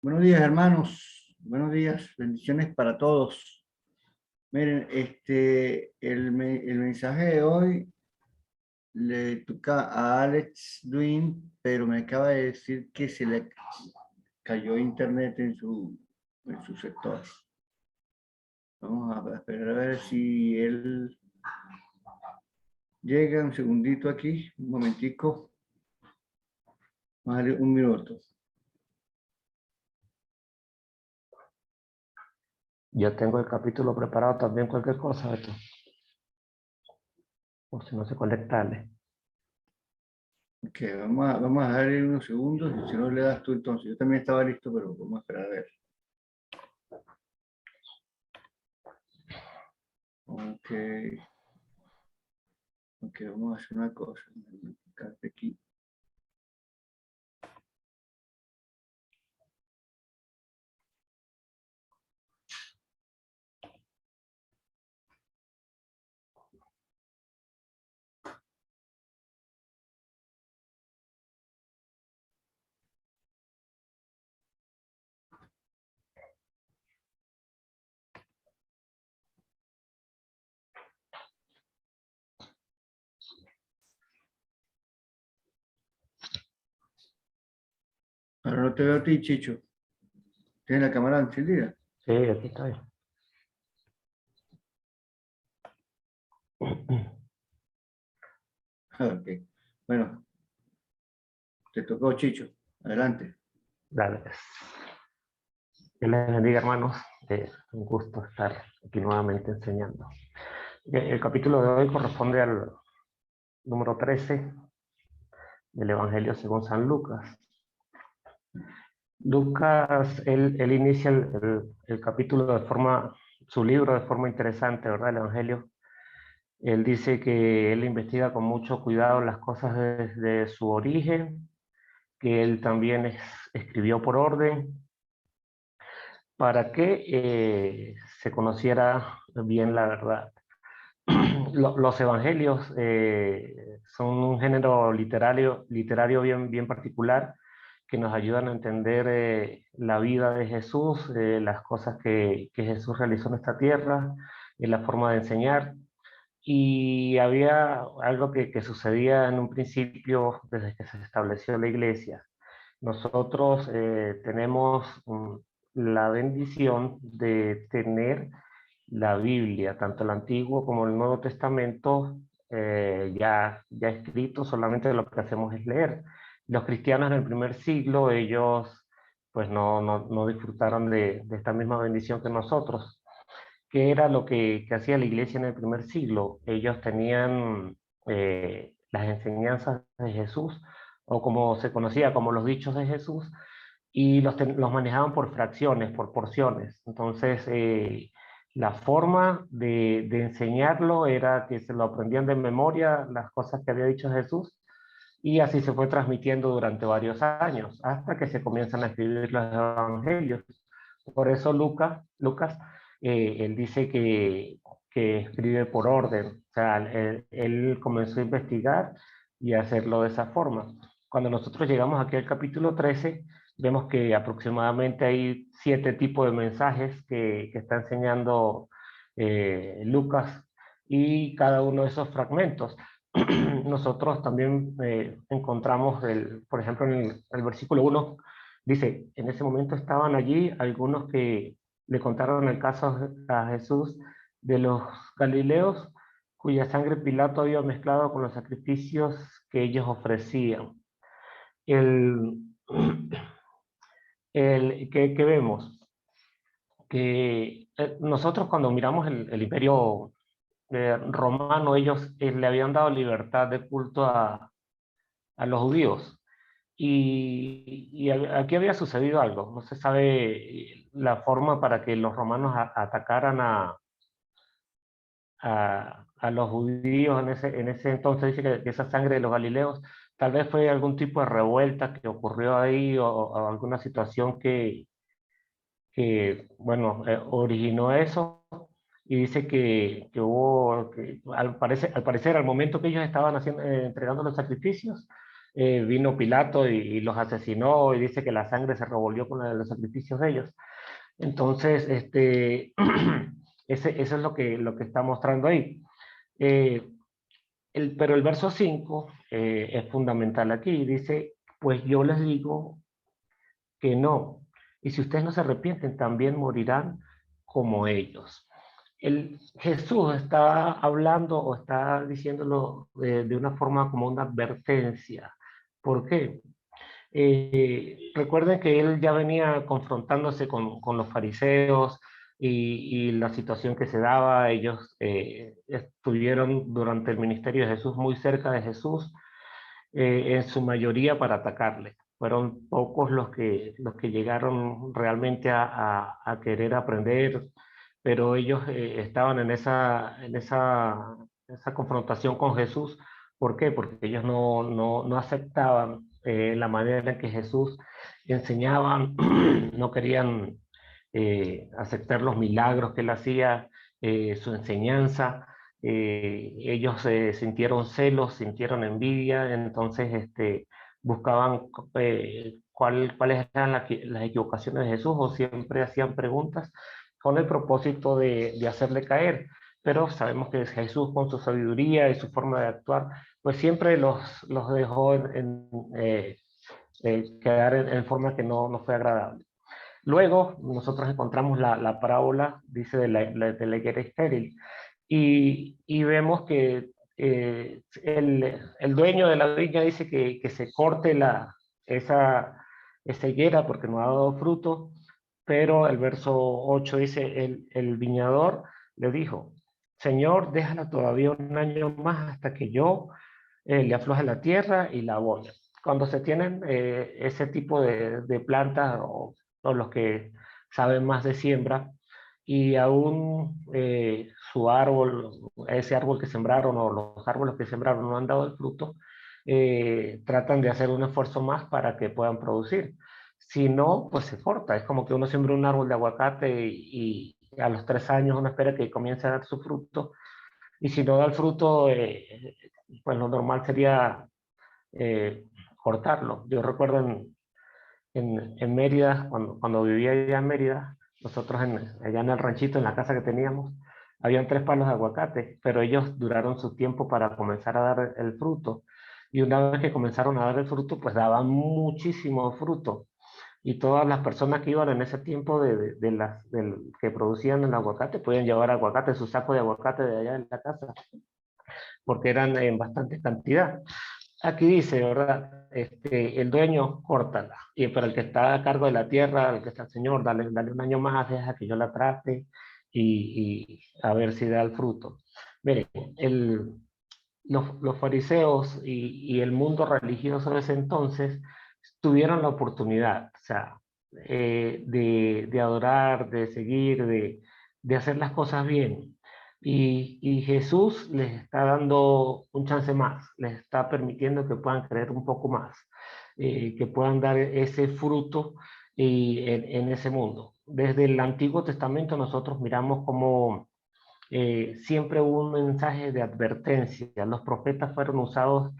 Buenos días, hermanos. Buenos días. Bendiciones para todos. Miren, el mensaje de hoy le toca a Alex Duin, pero me acaba de decir que se le cayó internet en su sector. Vamos a esperar a ver si él llega un segundito aquí, un momentico. Vamos a darle un minuto. Yo tengo el capítulo preparado también, cualquier cosa, Beto. Por si no se conecta, Ale. Ok, vamos a darle unos segundos y si no le das tú entonces. Yo también estaba listo, pero vamos a esperar a ver. Ok. Ok, vamos a hacer una cosa. Aquí. Ahora no te veo a ti, Chicho. ¿Tienes la cámara encendida? Sí, aquí estoy. Ok. Bueno, te tocó, Chicho. Adelante. Dale. Que les bendiga, hermanos. Un gusto estar aquí nuevamente enseñando. El capítulo de hoy corresponde al número 13 del Evangelio según San Lucas. Lucas, él inicia el capítulo su libro de forma interesante, ¿verdad? El Evangelio. Él dice que él investiga con mucho cuidado las cosas desde su origen, que él también escribió por orden, para que se conociera bien la verdad. Los evangelios son un género literario bien particular que nos ayudan a entender la vida de Jesús, las cosas que Jesús realizó en esta tierra, la forma de enseñar. Y había algo que sucedía en un principio desde que se estableció la iglesia. Nosotros tenemos la bendición de tener la Biblia, tanto el Antiguo como el Nuevo Testamento, ya escrito, solamente lo que hacemos es leer. Los cristianos en el primer siglo, ellos pues no disfrutaron de esta misma bendición que nosotros. ¿Qué era lo que hacía la iglesia en el primer siglo? Ellos tenían las enseñanzas de Jesús, o como se conocía como los dichos de Jesús, y los manejaban por fracciones, por porciones. Entonces, la forma de enseñarlo era que se lo aprendían de memoria las cosas que había dicho Jesús, y así se fue transmitiendo durante varios años, hasta que se comienzan a escribir los evangelios. Por eso Lucas, él dice que escribe por orden, o sea, él comenzó a investigar y a hacerlo de esa forma. Cuando nosotros llegamos aquí al capítulo 13, vemos que aproximadamente hay 7 tipos de mensajes que está enseñando Lucas, y cada uno de esos fragmentos. Nosotros también encontramos, por ejemplo, en el versículo 1, dice, en ese momento estaban allí algunos que le contaron el caso a Jesús de los Galileos, cuya sangre Pilato había mezclado con los sacrificios que ellos ofrecían. El, ¿qué vemos? Que nosotros cuando miramos el imperio romano, ellos le habían dado libertad de culto a los judíos. Y aquí había sucedido algo, no se sabe la forma para que los romanos atacaran a los judíos en ese entonces. Dice que esa sangre de los galileos tal vez fue algún tipo de revuelta que ocurrió ahí, o alguna situación que bueno, originó eso. Y dice que hubo, al parecer al momento que ellos estaban entregando los sacrificios, vino Pilato y los asesinó y dice que la sangre se revolvió con la de los sacrificios de ellos. Entonces, eso es lo que está mostrando ahí. Eh, pero el verso 5 es fundamental aquí. Dice, pues yo les digo que no. Y si ustedes no se arrepienten, también morirán como ellos. Jesús está hablando o está diciéndolo de una forma como una advertencia. ¿Por qué? Recuerden que él ya venía confrontándose con los fariseos y la situación que se daba. Ellos estuvieron durante el ministerio de Jesús muy cerca de Jesús, en su mayoría para atacarle. Fueron pocos los que llegaron realmente a querer aprender, pero ellos estaban en esa confrontación con Jesús. ¿Por qué? Porque ellos no aceptaban la manera en que Jesús enseñaba, no querían aceptar los milagros que él hacía, su enseñanza. Ellos sintieron celos, sintieron envidia, entonces buscaban cuáles eran las equivocaciones de Jesús, o siempre hacían preguntas con el propósito de hacerle caer. Pero sabemos que Jesús, con su sabiduría y su forma de actuar, pues siempre los dejó quedar en forma que no fue agradable. Luego nosotros encontramos la parábola, dice, de la higuera estéril, y vemos que el dueño de la viña dice que se corte esa higuera porque no ha dado fruto, pero el verso 8 dice, el viñador le dijo, Señor, déjala todavía un año más hasta que yo le afloje la tierra y la abone. Cuando se tienen ese tipo de plantas, o los que saben más de siembra, y aún su árbol, ese árbol que sembraron o los árboles que sembraron no han dado el fruto, tratan de hacer un esfuerzo más para que puedan producir. Si no, pues se corta. Es como que uno siembra un árbol de aguacate y a los 3 años uno espera que comience a dar su fruto, y si no da el fruto, pues lo normal sería cortarlo. Yo recuerdo en Mérida, cuando vivía allá en Mérida, nosotros allá en el ranchito, en la casa que teníamos, habían 3 palos de aguacate, pero ellos duraron su tiempo para comenzar a dar el fruto. Y una vez que comenzaron a dar el fruto, pues daban muchísimo fruto. Y todas las personas que iban en ese tiempo que producían el aguacate, podían llevar aguacate, su saco de aguacate de allá en la casa, porque eran en bastante cantidad. Aquí dice, ¿verdad? El dueño, córtala. Pero el que está a cargo de la tierra, el que está el señor, dale un año más, deja que yo la trate y a ver si da el fruto. Miren, los fariseos y el mundo religioso de ese entonces tuvieron la oportunidad, o sea, de adorar, de seguir, de hacer las cosas bien. Y Jesús les está dando un chance más, les está permitiendo que puedan creer un poco más, que puedan dar ese fruto en ese mundo. Desde el Antiguo Testamento nosotros miramos cómo siempre hubo un mensaje de advertencia. Los profetas fueron usados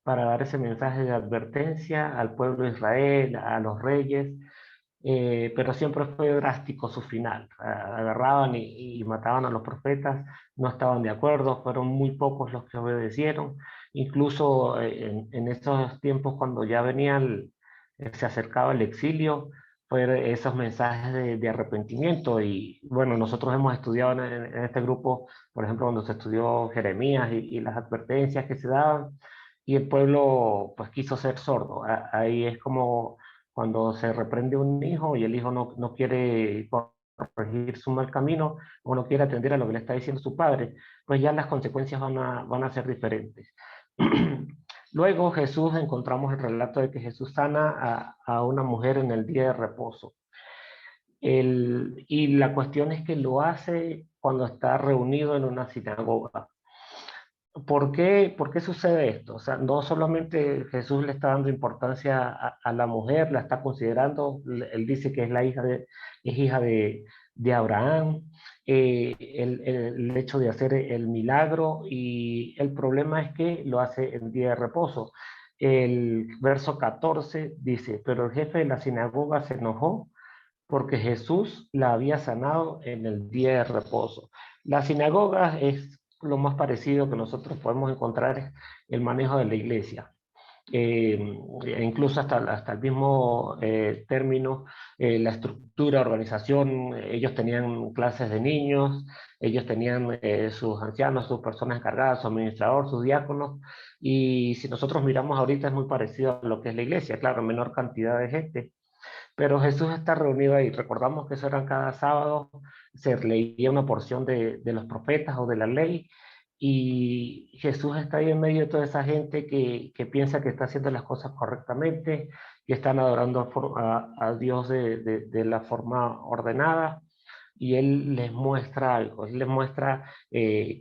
para dar ese mensaje de advertencia al pueblo de Israel, a los reyes, pero siempre fue drástico su final. Agarraban y mataban a los profetas, no estaban de acuerdo, fueron muy pocos los que obedecieron. Incluso en estos tiempos, cuando ya se acercaba el exilio, fueron esos mensajes de arrepentimiento. Y bueno, nosotros hemos estudiado en este grupo, por ejemplo, cuando se estudió Jeremías y las advertencias que se daban, y el pueblo pues quiso ser sordo. Ahí es como cuando se reprende un hijo y el hijo no quiere corregir su mal camino o no quiere atender a lo que le está diciendo su padre, pues ya las consecuencias van a ser diferentes. Luego Jesús, encontramos el relato de que Jesús sana a una mujer en el día de reposo. Y la cuestión es que lo hace cuando está reunido en una sinagoga. ¿Por qué sucede esto? O sea, no solamente Jesús le está dando importancia a la mujer, la está considerando, él dice que es hija de Abraham, el hecho de hacer el milagro, y el problema es que lo hace en día de reposo. el verso 14 dice, pero el jefe de la sinagoga se enojó porque Jesús la había sanado en el día de reposo. La sinagoga es lo más parecido que nosotros podemos encontrar es el manejo de la iglesia. Incluso hasta el mismo término, la estructura, organización, ellos tenían clases de niños, ellos tenían sus ancianos, sus personas encargadas, su administrador, sus diáconos, y si nosotros miramos ahorita es muy parecido a lo que es la iglesia, claro, menor cantidad de gente, pero Jesús está reunido ahí. Recordamos que eso eran cada sábado, se leía una porción de los profetas o de la ley, y Jesús está ahí en medio de toda esa gente que piensa que está haciendo las cosas correctamente, que están adorando a Dios de la forma ordenada, y Él les muestra algo, Él les muestra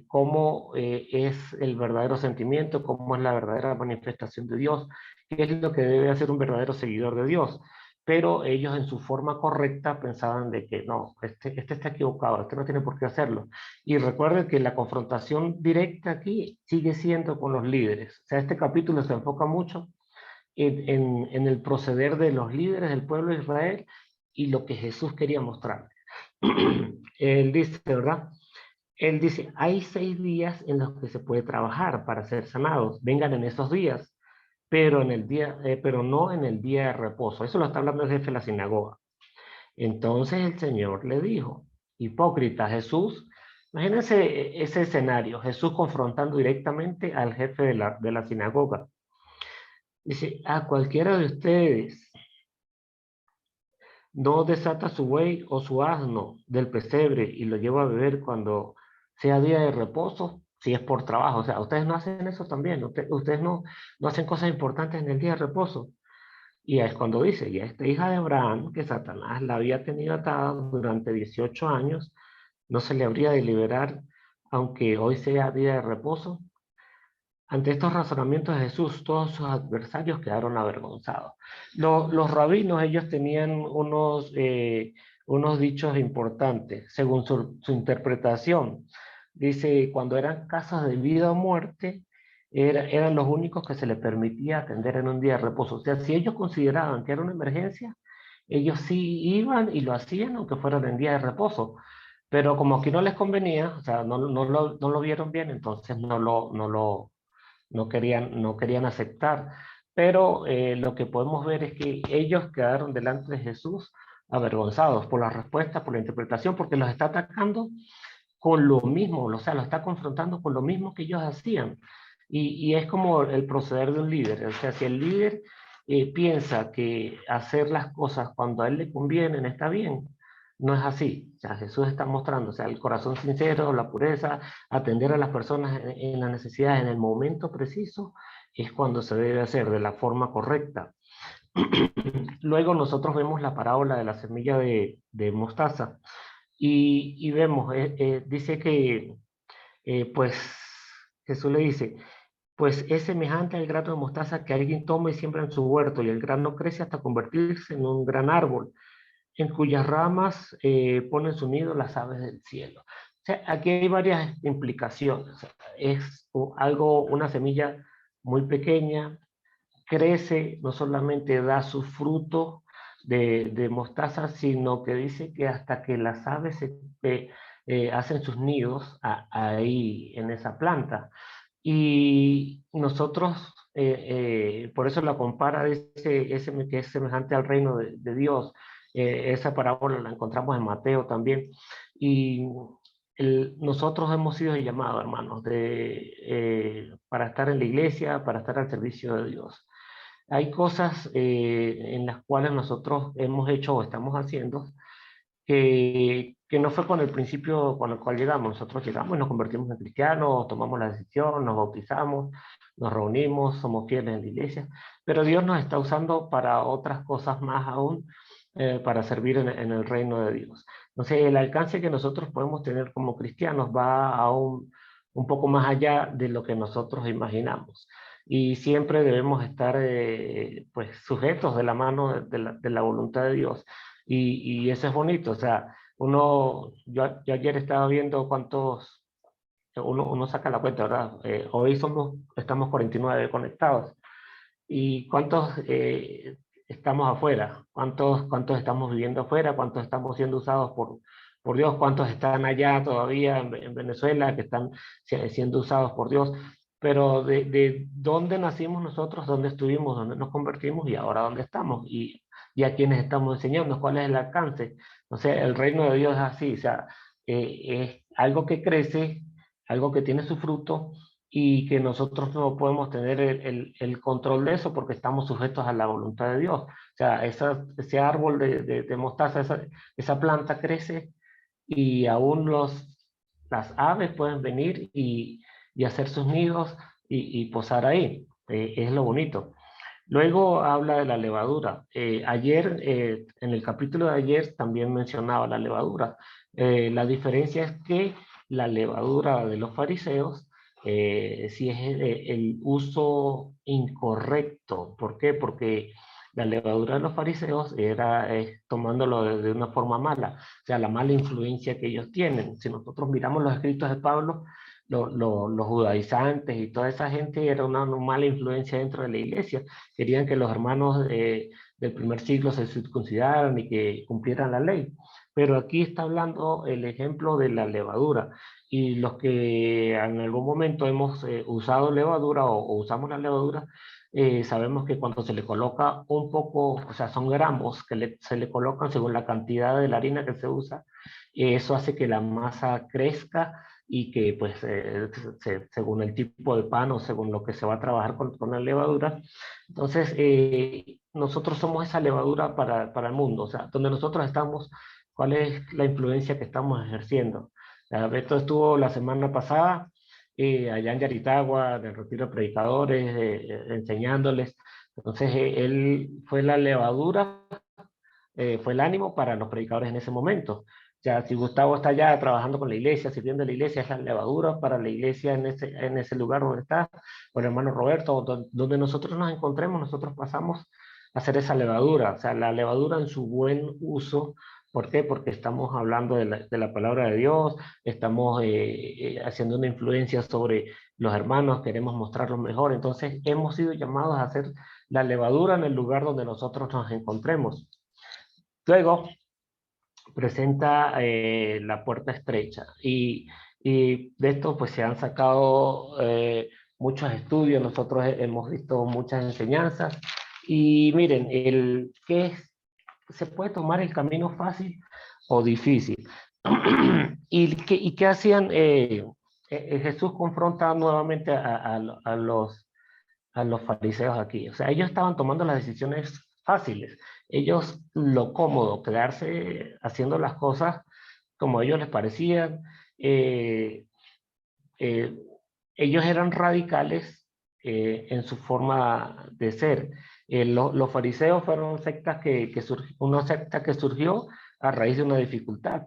cómo es el verdadero sentimiento, cómo es la verdadera manifestación de Dios, qué es lo que debe hacer un verdadero seguidor de Dios. Pero ellos en su forma correcta pensaban de que no, este está equivocado, este no tiene por qué hacerlo. Y recuerden que la confrontación directa aquí sigue siendo con los líderes. O sea, este capítulo se enfoca mucho en el proceder de los líderes del pueblo de Israel y lo que Jesús quería mostrar. Él dice, ¿verdad? Él dice, hay 6 días en los que se puede trabajar para ser sanados. Vengan en esos días, pero no en el día de reposo. Eso lo está hablando el jefe de la sinagoga. Entonces el Señor le dijo, hipócrita Jesús, imagínense ese escenario, Jesús confrontando directamente al jefe de la sinagoga. Dice, a cualquiera de ustedes no desata su buey o su asno del pesebre y lo lleva a beber cuando sea día de reposo, si es por trabajo. O sea, ustedes no hacen eso también, ustedes no hacen cosas importantes en el día de reposo. Y es cuando dice, y a esta hija de Abraham, que Satanás la había tenido atada durante 18 años, no se le habría de liberar, aunque hoy sea día de reposo. Ante estos razonamientos de Jesús, todos sus adversarios quedaron avergonzados. Los rabinos, ellos tenían unos dichos importantes, según su interpretación. Dice, cuando eran casos de vida o muerte, eran los únicos que se les permitía atender en un día de reposo. O sea, si ellos consideraban que era una emergencia, ellos sí iban y lo hacían, aunque fueran en día de reposo. Pero como aquí no les convenía, o sea, no lo vieron bien, entonces no querían aceptar. Pero lo que podemos ver es que ellos quedaron delante de Jesús avergonzados por la respuesta, por la interpretación, porque los está atacando con lo mismo, o sea, los está confrontando con lo mismo que ellos hacían. Y es como el proceder de un líder. O sea, si el líder piensa que hacer las cosas cuando a él le convienen está bien, no es así. O sea, Jesús está mostrando, o sea, el corazón sincero, la pureza, atender a las personas en las necesidades en el momento preciso, es cuando se debe hacer de la forma correcta. Luego nosotros vemos la parábola de la semilla de mostaza y vemos, dice que, pues Jesús le dice, pues es semejante al grano de mostaza que alguien toma y siembra en su huerto, y el grano crece hasta convertirse en un gran árbol, en cuyas ramas ponen su nido las aves del cielo. O sea, aquí hay varias implicaciones. Es algo, una semilla muy pequeña, crece, no solamente da su fruto de mostaza, sino que dice que hasta que las aves hacen sus nidos ahí en esa planta. Y nosotros, por eso la compara, ese que es semejante al reino de Dios. Esa parábola la encontramos en Mateo también. Y nosotros hemos sido llamados, hermanos, para estar en la iglesia, para estar al servicio de Dios. Hay cosas en las cuales nosotros hemos hecho o estamos haciendo que no fue con el principio con el cual llegamos. Nosotros llegamos y nos convertimos en cristianos, tomamos la decisión, nos bautizamos, nos reunimos, somos fieles en la iglesia, pero Dios nos está usando para otras cosas más aún, para servir en el reino de Dios. Entonces, el alcance que nosotros podemos tener como cristianos va aún un poco más allá de lo que nosotros imaginamos. Y siempre debemos estar pues, sujetos de la mano de la voluntad de Dios. Y eso es bonito, o sea, yo ayer estaba viendo cuántos, uno saca la cuenta, ¿verdad? Hoy estamos 49 conectados ¿Y cuántos estamos afuera? ¿Cuántos estamos viviendo afuera? ¿Cuántos estamos siendo usados por Dios? ¿Cuántos están allá todavía en Venezuela que están siendo usados por Dios? Pero de dónde nacimos nosotros, dónde estuvimos, dónde nos convertimos y ahora dónde estamos y a quienes estamos enseñando, cuál es el alcance. O sea, el reino de Dios es así, o sea, es algo que crece, algo que tiene su fruto y que nosotros no podemos tener el control de eso porque estamos sujetos a la voluntad de Dios. O sea, ese árbol de mostaza, esa planta crece y aún las aves pueden venir y hacer sus nidos y posar ahí. Es lo bonito. Luego habla de la levadura. Ayer, en el capítulo de ayer, también mencionaba la levadura. La diferencia es que la levadura de los fariseos, si es el uso incorrecto. ¿Por qué? Porque la levadura de los fariseos era tomándolo de una forma mala, o sea, la mala influencia que ellos tienen. Si nosotros miramos los escritos de Pablo, los judaizantes y toda esa gente era una mala influencia dentro de la iglesia. Querían que los hermanos del primer siglo se circuncidaran y que cumplieran la ley. Pero aquí está hablando el ejemplo de la levadura. Y los que en algún momento hemos usado levadura o usamos la levadura, sabemos que cuando se le coloca un poco, o sea, son gramos que se le colocan según la cantidad de la harina que se usa, eso hace que la masa crezca y que pues según el tipo de pan o según lo que se va a trabajar con la levadura, entonces nosotros somos esa levadura para el mundo, o sea, donde nosotros estamos, cuál es la influencia que estamos ejerciendo. Beto estuvo la semana pasada allá en Yaritagua, en el retiro de predicadores, enseñándoles, entonces él fue la levadura, fue el ánimo para los predicadores en ese momento. O sea, si Gustavo está allá trabajando con la iglesia, sirviendo a la iglesia, es la levadura para la iglesia en ese lugar donde está, o el hermano Roberto, donde nosotros nos encontremos, nosotros pasamos a hacer esa levadura, o sea, la levadura en su buen uso. ¿Por qué? Porque estamos hablando de la palabra de Dios, estamos haciendo una influencia sobre los hermanos, queremos mostrarlos mejor, entonces hemos sido llamados a hacer la levadura en el lugar donde nosotros nos encontremos. Luego presenta la puerta estrecha y de esto pues se han sacado muchos estudios, nosotros hemos visto muchas enseñanzas y miren, se puede tomar el camino fácil o difícil. ¿Y qué hacían? Jesús confronta nuevamente a los fariseos aquí. O sea, ellos estaban tomando las decisiones fáciles. Ellos lo cómodo, quedarse haciendo las cosas como a ellos les parecían. Eh, eh, Ellos eran radicales en su forma de ser. Los fariseos fueron sectas una secta que surgió a raíz de una dificultad,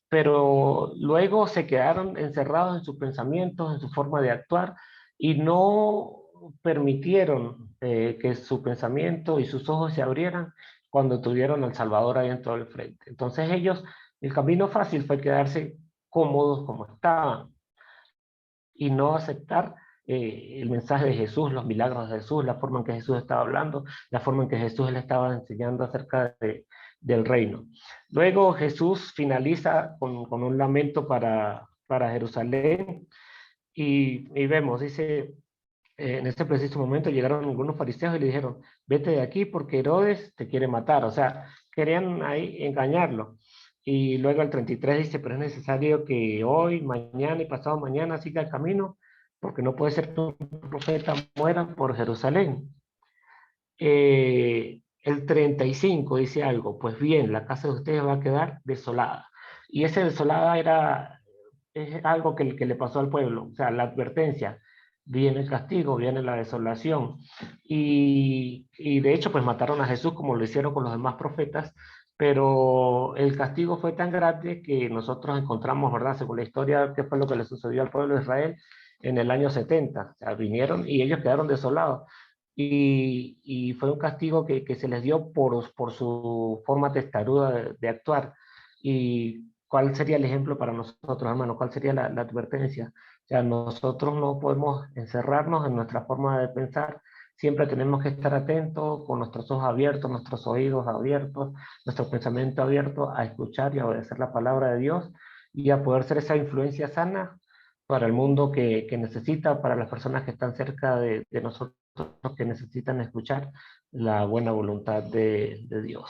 pero luego se quedaron encerrados en sus pensamientos, en su forma de actuar y no permitieron que su pensamiento y sus ojos se abrieran cuando tuvieron al Salvador ahí en todo el frente. Entonces ellos, el camino fácil fue quedarse cómodos como estaban y no aceptar el mensaje de Jesús, los milagros de Jesús, la forma en que Jesús estaba hablando, la forma en que Jesús le estaba enseñando acerca del reino. Luego Jesús finaliza con un lamento para Jerusalén y vemos, dice, en este preciso momento llegaron algunos fariseos y le dijeron, vete de aquí porque Herodes te quiere matar. O sea, querían ahí engañarlo. Y luego el 33 dice, pero es necesario que hoy, mañana y pasado mañana siga el camino, porque no puede ser que un profeta muera por Jerusalén. El 35 dice algo, pues bien, la casa de ustedes va a quedar desolada. Y ese desolada es algo que le pasó al pueblo, o sea, la advertencia, viene el castigo, viene la desolación. Y de hecho, pues mataron a Jesús como lo hicieron con los demás profetas, pero el castigo fue tan grande que nosotros encontramos, ¿verdad? Según la historia, qué fue lo que le sucedió al pueblo de Israel en el año 70. O sea, vinieron y ellos quedaron desolados. Y fue un castigo que se les dio por su forma testaruda de actuar. Y ¿cuál sería el ejemplo para nosotros, hermano? ¿Cuál sería la advertencia? O sea, nosotros no podemos encerrarnos en nuestra forma de pensar, Siempre tenemos que estar atentos, con nuestros ojos abiertos, nuestros oídos abiertos, nuestro pensamiento abierto a escuchar y a obedecer la palabra de Dios y a poder ser esa influencia sana para el mundo que necesita, para las personas que están cerca de nosotros, que necesitan escuchar la buena voluntad de Dios.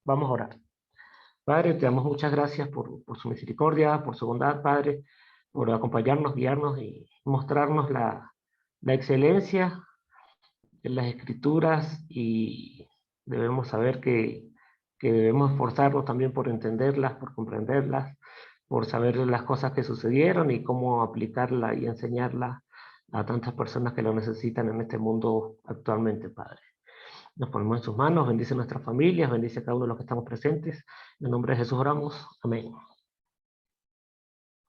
Vamos a orar. Padre, te damos muchas gracias por su misericordia, por su bondad, Padre, por acompañarnos, guiarnos y mostrarnos la excelencia en las escrituras, y debemos saber que debemos esforzarnos también por entenderlas, por comprenderlas, por saber las cosas que sucedieron y cómo aplicarla y enseñarla a tantas personas que lo necesitan en este mundo actualmente, Padre. Nos ponemos en sus manos, bendice nuestras familias, bendice a cada uno de los que estamos presentes. En el nombre de Jesús oramos. Amén.